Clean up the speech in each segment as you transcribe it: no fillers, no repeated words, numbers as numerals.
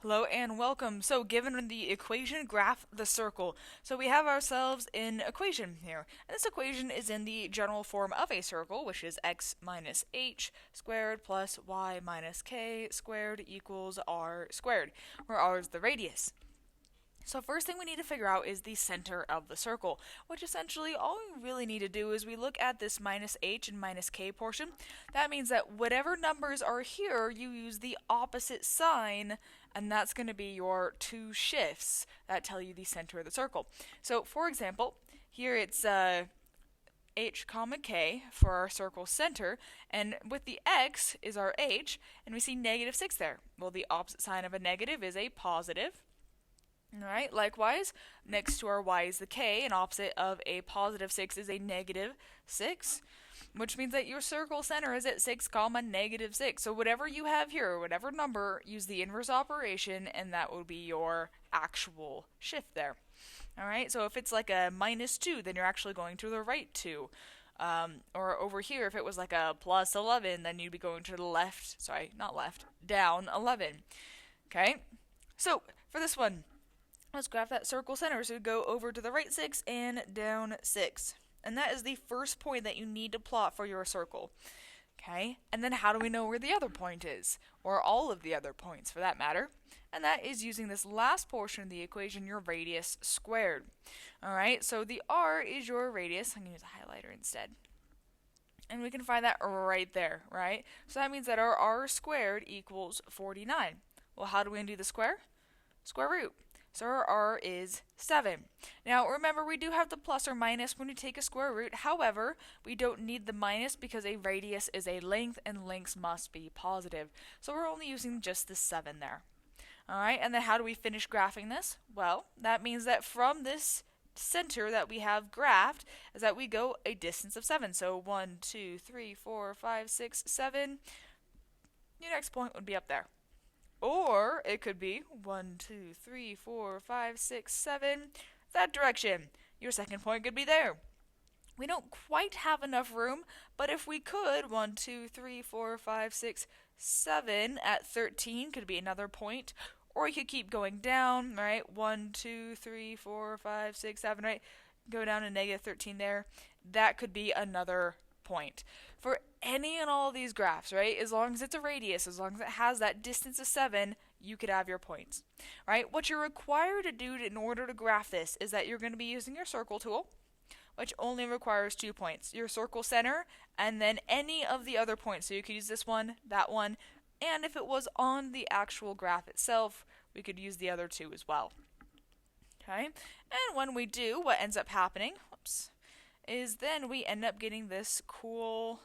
Hello and welcome. So given the equation, graph the circle. So we have ourselves an equation here. And this equation is in the general form of a circle, which is x minus h squared plus y minus k squared equals r squared, where r is the radius. So first thing we need to figure out is the center of the circle, which essentially all we really need to do is we look at this minus h and minus k portion. That means that whatever numbers are here, you use the opposite sign, and that's going to be your two shifts that tell you the center of the circle. So for example, here it's h comma k for our circle center, and with the x is our h, and we see negative 6 there. Well, the opposite sign of a negative is a positive. Alright, likewise, next to our y is the k, and opposite of a positive 6 is a negative 6, which means that your circle center is at 6 comma negative 6. So whatever you have here, whatever number, use the inverse operation, and that will be your actual shift there. Alright, so if it's like a minus 2, then you're actually going to the right 2. Or over here, if it was like a plus 11, then you'd be going to the left, sorry, not left, down 11. Okay, so for this one, let's graph that circle center. So go over to the right 6 and down 6. And that is the first point that you need to plot for your circle. Okay, and then how do we know where the other point is? Or all of the other points for that matter. And that is using this last portion of the equation, your radius squared. Alright, so the r is your radius. I'm going to use a highlighter instead. And we can find that right there, right? So that means that our r squared equals 49. Well, how do we do the square? Square root. So our r is 7. Now remember, we do have the plus or minus when you take a square root. However, we don't need the minus because a radius is a length and lengths must be positive. So we're only using just the 7 there. Alright, and then how do we finish graphing this? Well, that means that from this center that we have graphed is that we go a distance of 7. So 1, 2, 3, 4, 5, 6, 7. Your next point would be up there. Or it could be 1, 2, 3, 4, 5, 6, 7, that direction. Your second point could be there. We don't quite have enough room, but if we could, 1, 2, 3, 4, 5, 6, 7 at 13 could be another point. Or you could keep going down, right? 1, 2, 3, 4, 5, 6, 7, right? Go down to negative 13 there. That could be another point. For any and all of these graphs, right, as long as it's a radius, as long as it has that distance of 7, you could have your points, right? What you're required to do in order to graph this is that you're going to be using your circle tool, which only requires 2 points, your circle center, and then any of the other points. So you could use this one, that one, and if it was on the actual graph itself, we could use the other 2 as well. Okay, and when we do, what ends up happening, is then we end up getting this cool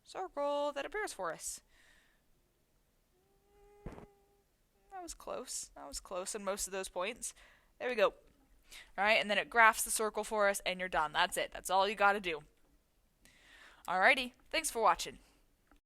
circle that appears for us. That was close. That was close on most of those points. There we go. Alright, and then it graphs the circle for us and you're done. That's it. That's all you gotta do. Alrighty, thanks for watching.